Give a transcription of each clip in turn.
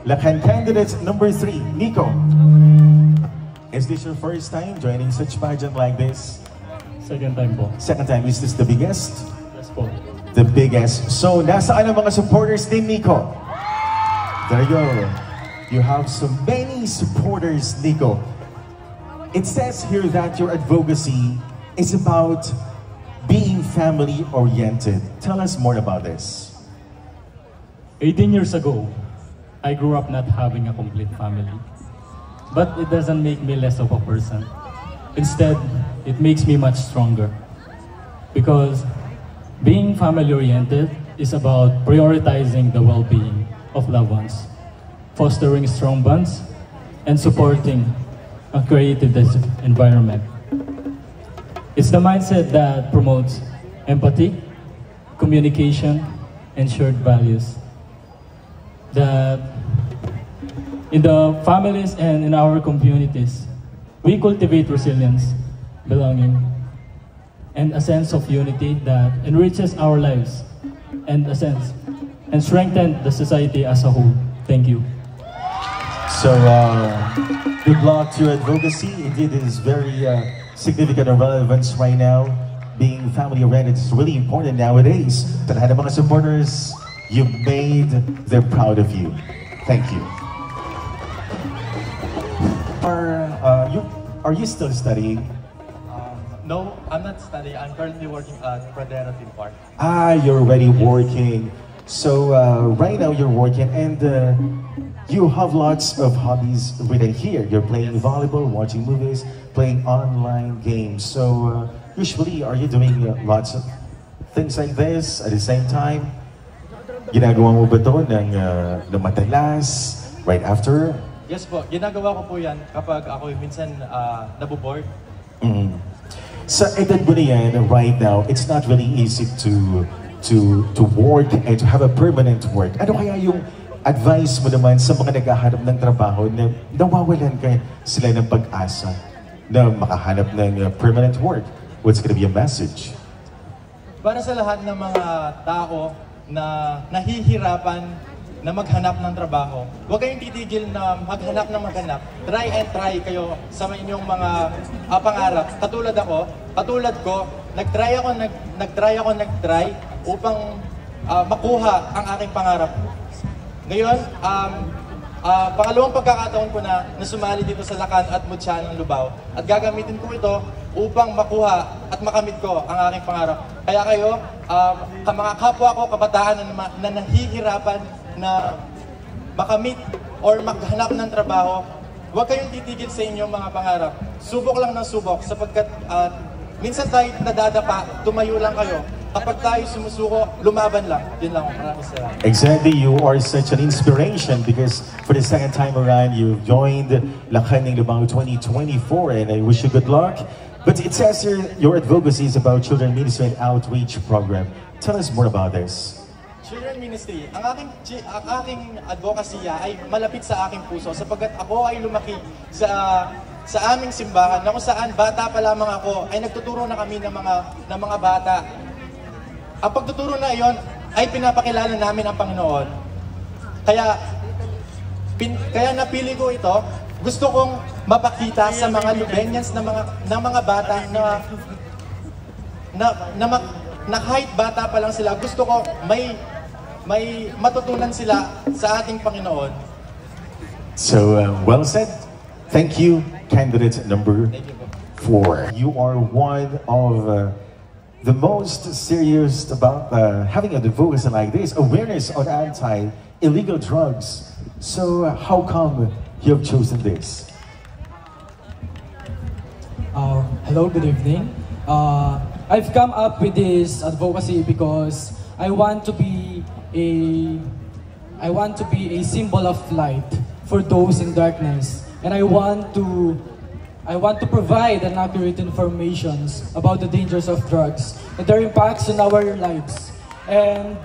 Lacan candidate number 3, Nico. Is this your first time joining such pageant like this? Second time po. Second time. Is this the biggest? Yes po. The biggest. So, nasaan ang mga supporters ni Nico? There you go. You have so many supporters, Nico. It says here that your advocacy is about being family-oriented. Tell us more about this. 18 years ago, I grew up not having a complete family. But it doesn't make me less of a person. Instead, it makes me much stronger. Because being family-oriented is about prioritizing the well-being of loved ones, fostering strong bonds, and supporting a creative environment. It's the mindset that promotes empathy, communication, and shared values. That in the families and in our communities, we cultivate resilience, belonging, and a sense of unity that enriches our lives and strengthen the society as a whole. Thank you. So, good luck to your advocacy. Indeed, it is very significant and relevance right now. Being family-oriented is really important nowadays. Sa lahat ng mga supporters, you made them proud of you. Thank you. Are you still studying? No, I'm not studying. I'm currently working at Pradera Theme Park. You're already working. So right now you're working and you have lots of hobbies written here. You're playing volleyball, watching movies, playing online games. So usually, are you doing lots of things like this at the same time? Ginagawa mo ba ito ng madalas, right after? Yes po, ginagawa ko po yan kapag ako minsan naboboard. Sa edad mo na yan, right now, it's not really easy to work and to have a permanent work. Ano kaya yung advice mo naman sa mga naghahanap ng trabaho na nawawalan sila ng pag-asa na makahanap ng permanent work? What's gonna be a message? Para sa lahat ng mga tao na nahihirapan na maghanap ng trabaho, huwag kayong titigil na maghanap ng maghanap. Try and try kayo sa inyong mga pangarap. Katulad ko, nagtry upang makuha ang aking pangarap. Ngayon, pangalawang pagkakataon ko na sumali dito sa Lacan at Mutya ng Lubao at gagamitin ko ito upang makuha at makamit ko ang aking pangarap. Kaya kayo, mga kapwa ko, kabataan na nahihirapan na makamit or maghanap ng trabaho, huwag kayong titigil sa inyong mga pangarap. Subok lang ng subok sapagkat minsan tayo nadadapa, tumayo lang kayo. Kapag tayo sumusuko, lumaban lang. Yun lang. Maraming salamat. Exactly, you are such an inspiration because for the second time around, you've joined Lacan ng Lubao 2024 and I wish you good luck. But it says here, your advocacy is about Children Ministry and Outreach Program. Tell us more about this. Children Ministry, ang aking advokasya ay malapit sa aking puso sapagkat ako ay lumaki sa aming simbahan na kung saan bata pa lamang ako ay nagtuturo na kami ng mga bata. Ang pagtuturo na iyon ay pinapakilala namin ang Panginoon. Kaya napili ko ito, gusto kong mapakita sa mga Lubenyans ng mga bata na kahit bata pa lang sila, gusto ko may matutunan sila sa ating Panginoon. So, well said. Thank you, candidate number 4. You are one of the most serious about having a advocacy like this, awareness on anti-illegal drugs. So, how come you have chosen this? Hello, good evening. I've come up with this advocacy because I want to be a symbol of light for those in darkness, and I want to provide an accurate information about the dangers of drugs and their impacts on our lives. And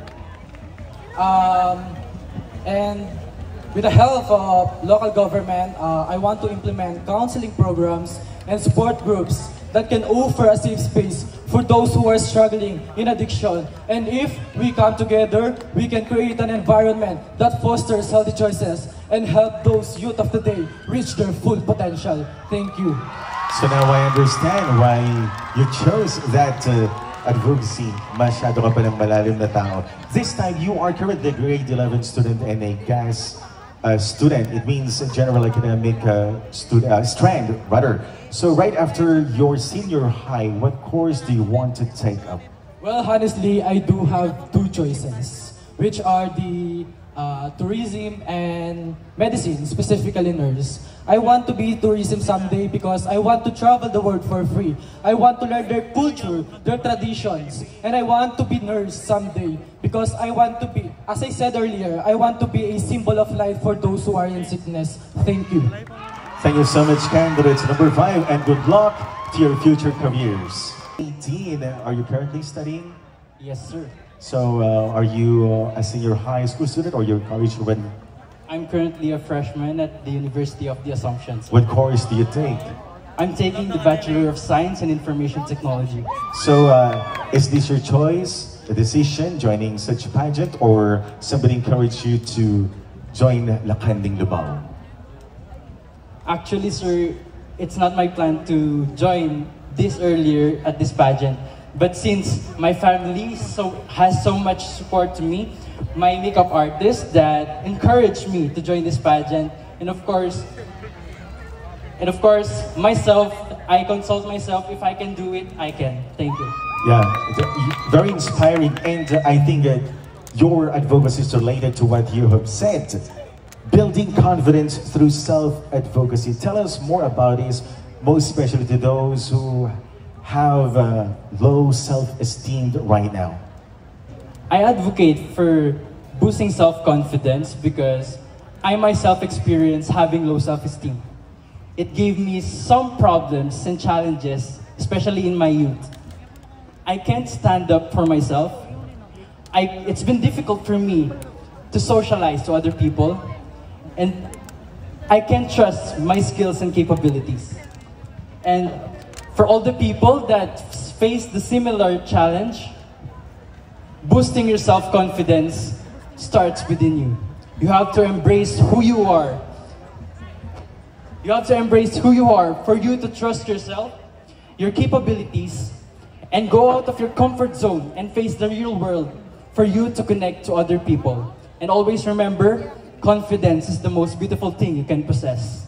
with the help of local government, I want to implement counseling programs and support groups that can offer a safe space for those who are struggling in addiction. And if we come together, we can create an environment that fosters healthy choices and help those youth of today reach their full potential. Thank you. So now I understand why you chose that advocacy. Masyado ka palang malalim na tao. This time, you are currently a grade 11 student and a GAS student. It means general academic strand, rather. So right after your senior high, what course do you want to take up? Well, honestly, I do have two choices, which are the tourism and medicine, specifically nurse. I want to be tourism someday because I want to travel the world for free. I want to learn their culture, their traditions, and I want to be nurse someday because I want to be, as I said earlier, I want to be a symbol of light for those who are in sickness. Thank you. Thank you so much, candidates number 5, and good luck to your future careers. 18, are you currently studying? Yes, sir. So, are you a senior high school student or you're college already? I'm currently a freshman at the University of the Assumption. What course do you take? I'm taking the Bachelor of Science in Information Technology. So, is this your choice, a decision, joining such a pageant, or somebody encouraged you to join Lakanding Lubao? Actually, sir, it's not my plan to join this earlier at this pageant. But since my family has so much support to me, my makeup artist that encouraged me to join this pageant, and of course, myself, I consult myself. If I can do it, I can. Thank you. Yeah, very inspiring, and I think that your advocacy is related to what you have said. Building confidence through self-advocacy. Tell us more about this, most especially to those who have low self-esteem right now. I advocate for boosting self-confidence because I myself experienced having low self-esteem. It gave me some problems and challenges, especially in my youth. I can't stand up for myself. It's been difficult for me to socialize to other people, and I can't trust my skills and capabilities. And for all the people that face the similar challenge, boosting your self-confidence starts within you. You have to embrace who you are. You have to embrace who you are for you to trust yourself, your capabilities, and go out of your comfort zone and face the real world for you to connect to other people. And always remember, confidence is the most beautiful thing you can possess.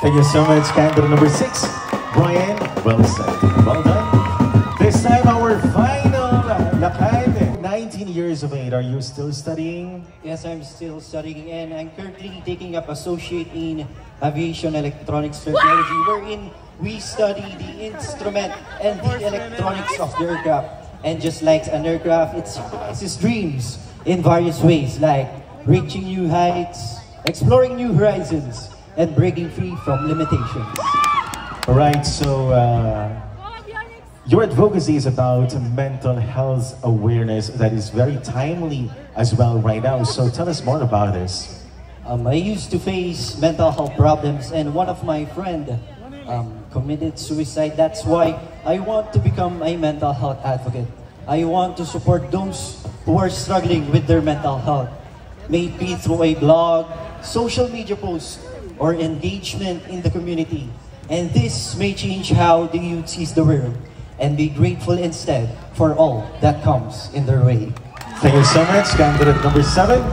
Thank you so much, candidate number 6, Brian. Well said. Well done. This time, our final lakad. 19 years of age. Are you still studying? Yes, I'm still studying, and I'm currently taking up Associate in Aviation Electronics Technology, wherein we study the instrument and the electronics of the aircraft. And just like an aircraft, it's dreams in various ways, like reaching new heights, exploring new horizons, and breaking free from limitations. All right, so your advocacy is about mental health awareness that is very timely as well right now. So tell us more about this. I used to face mental health problems, and one of my friends committed suicide. That's why I want to become a mental health advocate. I want to support those who are struggling with their mental health, may it be through a blog, social media posts, or engagement in the community. And this may change how the youth sees the world and be grateful instead for all that comes in their way. Thank you so much, candidate number 7.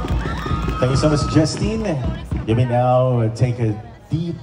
Thank you so much, Justine. You may now take a deep